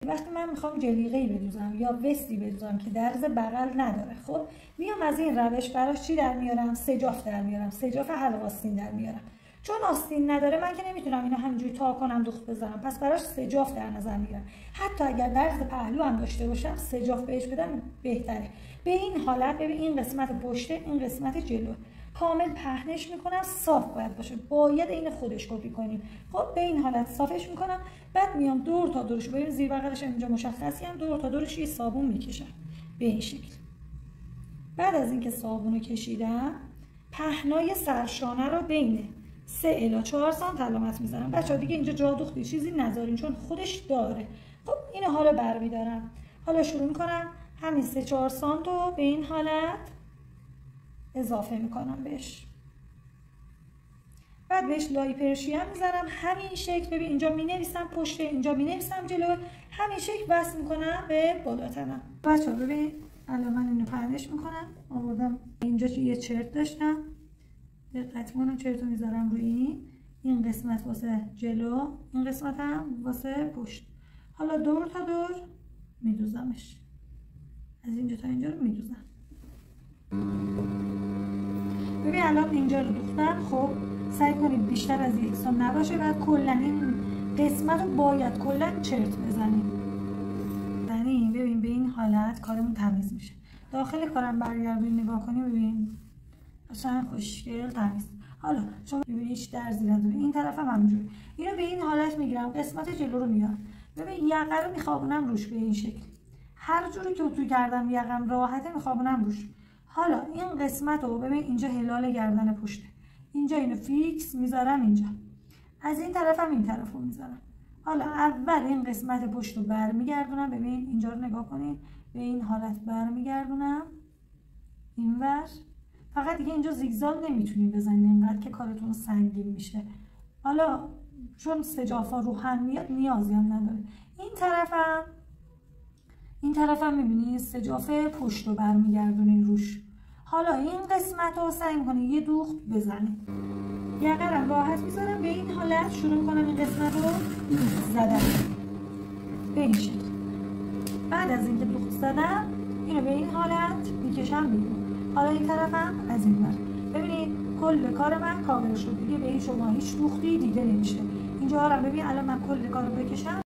وقتی من میخوام جلیقه‌ای بدوزم یا وستی بدوزم که درز بغل نداره، خب میام از این روش براش چی در میارم؟ سجاف در میارم، سجاف حلق آستین در میارم. چون آستین نداره من که نمیتونم اینو همینجوری تا کنم دوخت بزنم، پس براش سجاف در نظر میگیرم. حتی اگر درز پهلو هم داشته باشم سجاف بهش بدم بهتره. به این حالت ببین این قسمت پشته، این قسمت جلو کامل پهنش میکنم، صاف باید باشه، باید این خودش کپی کنیم. خب به این حالت صافش میکنم، بعد میام دور تا دورش، ببین زیر بغلش اینجا مشخصی هم دور تا دورش یه صابون میکشم به این شکل. بعد از اینکه صابونو کشیدم پهنای سرشانه رو بین 3 الی 4 سانت علامت میزنم. بچه‌ها دیگه اینجا جا دوختی چیزی نذارین چون خودش داره. خب اینو حالا برمیدارم، حالا شروع میکنم همین 3-4 سانت رو به این حالت اضافه میکنم بهش. بعد بهش لای پرشیه میزنم همین شکل. ببین اینجا مینویسم پشت، اینجا مینویسم جلو، همین شکل وصل میکنم به بالاتنم. بچه‌ها ببین الان من اینو پهنش میکنم، آوردم اینجا یه چرت داشتم، دقتمون چرتو میذارم روی این قسمت واسه جلو، این قسمت هم واسه پشت. حالا دور تا دور میدوزمش، از اینجا تا اینجا رو میدوزم. ببین الان اینجا رو دوختم. خب سعی کنید بیشتر از 1 سانت نباشه، بعد کلا این قسمت رو باید کلا چرت بزنیم. ببین به این حالت کارمون تمیز میشه. داخل کارم برگردونید نگاه کنید، ببین اصلا خوشگل تمیز. حالا شما ببینید هیچ درزی نداره، این طرف هم همینجوری. اینو به این حالت میگیرم، قسمت جلو رو میارم، ببین یقه رو میخوابونم روش به این شکل، هر جوری که تو کردم یقم راحته میخوابونم روش. حالا این قسمت رو ببین اینجا هلال گردن پشته، اینجا اینو فیکس میذارم، اینجا از این طرف هم این طرف رو میذارم. حالا اول این قسمت پشت رو برمیگردونم، ببین اینجا رو نگاه کنید، به این حالت برمیگردونم اینور. فقط دیگه اینجا زیگزاگ نمیتونید بزنید اینقدر که کارتون سنگین میشه. حالا چون سجافا رو هم میاد نیازی هم نداره. این طرفم میبینید سجاف پشت رو برمیگردونید روش. حالا این قسمت رو سعی کنید یه دوخت بزنید، یقه راحت میذارم به این حالت، شروع کنم این قسمت رو زدم به این شکل. بعد از اینکه دوخت زدم اینو به این حالت میکشم بیرون. حالا این طرفم از این ور. ببینید کل کار من کامل شد دیگه، به این شما هیچ دوختی دیده نمیشه. اینجا رو ببین الان من کل کار رو بکشم